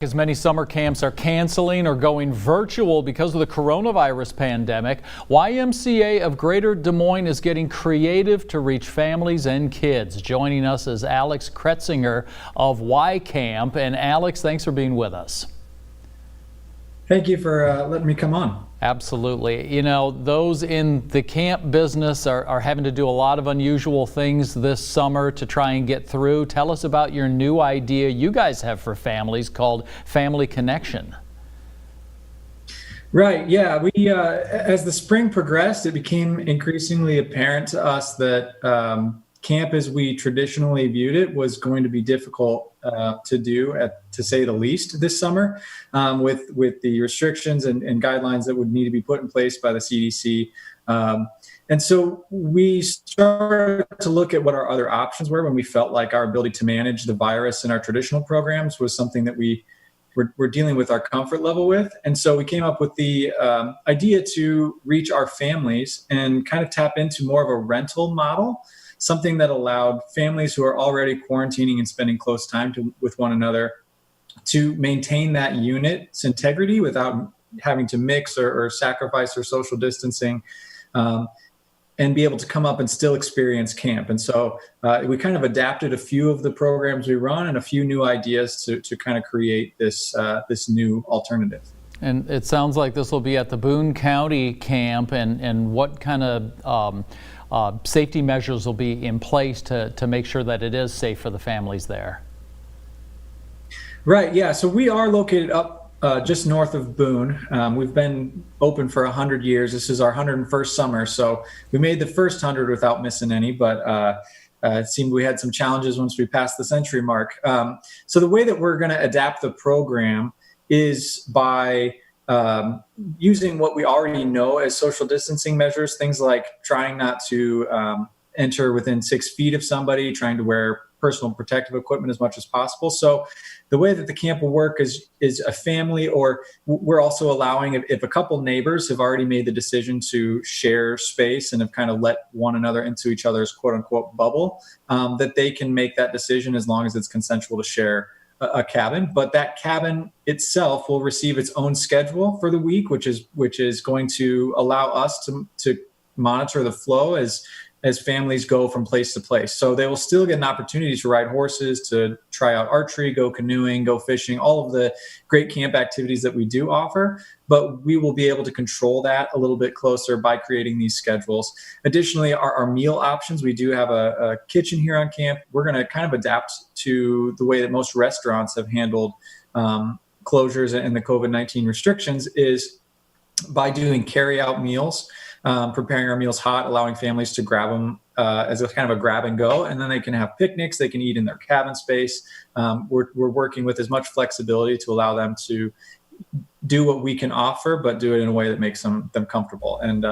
As many summer camps are canceling or going virtual because of the coronavirus pandemic, YMCA of Greater Des Moines is getting creative to reach families and kids. Joining us is Alex Kretzinger of Y Camp. And Alex, thanks for being with us. Thank you for letting me come on. Absolutely. You know, those in the camp business are having to do a lot of unusual things this summer to try and get through. Tell us about your new idea you guys have for families called Family Connection. Right. Yeah. We, as the spring progressed, it became increasingly apparent to us that camp as we traditionally viewed it was going to be difficult to do, to say the least, this summer with the restrictions and guidelines that would need to be put in place by the CDC. And so we started to look at what our other options were when we felt like our ability to manage the virus in our traditional programs was something that we're dealing with our comfort level with. And so we came up with the idea to reach our families and kind of tap into more of a rental model, something that allowed families who are already quarantining and spending close time with one another to maintain that unit's integrity without having to mix or sacrifice their social distancing, and be able to come up and still experience camp. And so we kind of adapted a few of the programs we run and a few new ideas to kind of create this new alternative. And it sounds like this will be at the Boone County camp, and what kind of safety measures will be in place to make sure that it is safe for the families there? Right, yeah, so we are located up just north of Boone. We've been open for 100 years. This is our 101st summer, so we made the first 100 without missing any, but it seemed we had some challenges once we passed the century mark. So the way that we're going to adapt the program is by using what we already know as social distancing measures, things like trying not to enter within 6 feet of somebody, trying to wear personal protective equipment as much as possible. So the way that the camp will work is a family, or we're also allowing, if a couple neighbors have already made the decision to share space and have kind of let one another into each other's quote unquote bubble, that they can make that decision as long as it's consensual to share a cabin. But that cabin itself will receive its own schedule for the week, which is going to allow us to monitor the flow as families go from place to place. So they will still get an opportunity to ride horses, to try out archery, go canoeing, go fishing, all of the great camp activities that we do offer. But we will be able to control that a little bit closer by creating these schedules. Additionally, our meal options, we do have a kitchen here on camp. We're going to kind of adapt to the way that most restaurants have handled closures and the COVID-19 restrictions, is by doing carry-out meals, preparing our meals hot, allowing families to grab them as a kind of a grab and go, and then they can have picnics, they can eat in their cabin space. We're working with as much flexibility to allow them to do what we can offer, but do it in a way that makes them comfortable. And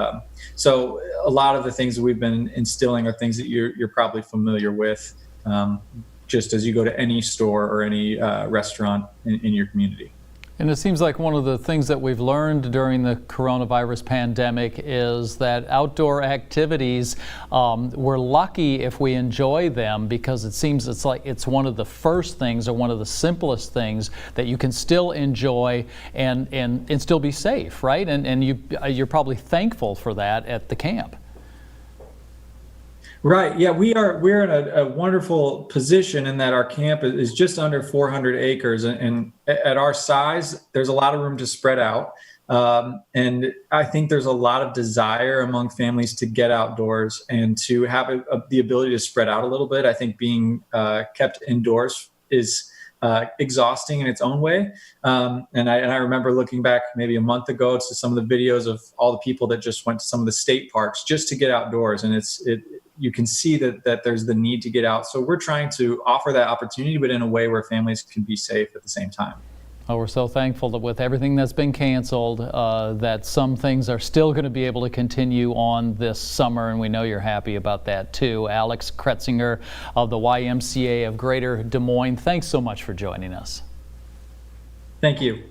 so a lot of the things that we've been instilling are things that you're probably familiar with, just as you go to any store or any restaurant in your community. And it seems like one of the things that we've learned during the coronavirus pandemic is that outdoor activities, we're lucky if we enjoy them, because it seems it's one of the first things, or one of the simplest things, that you can still enjoy and still be safe, right? And you're probably thankful for that at the camp. Right. Yeah, we're in a wonderful position in that our camp is just under 400 acres, and at our size, there's a lot of room to spread out. And I think there's a lot of desire among families to get outdoors and to have the ability to spread out a little bit. I think being kept indoors is exhausting in its own way. And I remember looking back maybe a month ago to some of the videos of all the people that just went to some of the state parks just to get outdoors, and you can see that there's the need to get out. So we're trying to offer that opportunity, but in a way where families can be safe at the same time. Oh, we're so thankful that with everything that's been canceled, that some things are still going to be able to continue on this summer, and we know you're happy about that too. Alex Kretzinger of the YMCA of Greater Des Moines, thanks so much for joining us. Thank you.